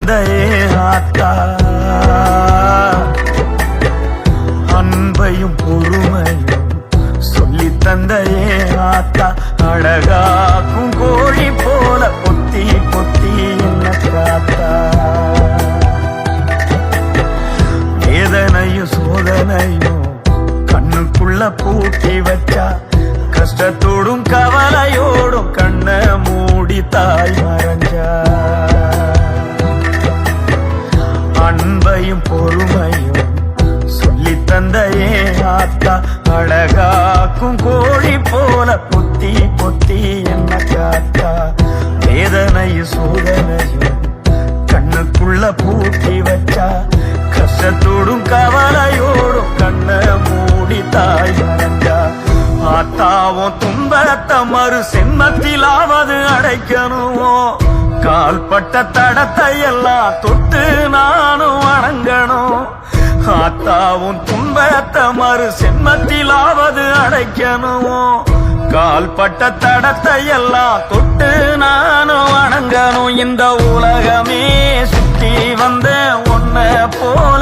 ஆத்தா அன்பையும் பொறுமையும் சொல்லி தந்தையே ஆத்தா அழகாக்கும் கோழி போல பொத்தி பொத்தி என்ன காத்தா வேதனையும் சோதனையும் கண்ணுக்குள்ள பூட்டி வச்சா கஷ்டத்தோடும் கவலையோடும் கண்ண மூடி தாய் மறைஞ்சா அன்பையும் பொறுமையும் சொல்லி தந்தையே ஆத்தா அழகாக்கும் கோழி போல பொத்தி பொத்தி என்ன காத்தா வேதனையும் சோதனையும் கண்ணுக்குள்ள பூட்டி வச்சா கஷ்டத்தோடும் கவலையோடும் கண்ண மூடி தாய் மறைஞ்சா ஆத்தாவும் துன்பத்த மறு சென்மத்திலாவது அடைக்கணுமோ கால்பட்ட தடத்தை எல்லாம் தொட்டு நானும் வணங்கணும் ஆத்தாவும் துன்பத்த மறு சென்மத்திலாவது அடைக்கணுமோ கால்பட்ட தடத்தை எல்லாம் தொட்டு நானும் வணங்கணும் இந்த உலகமே சுத்தி வந்த ஒன்ன போல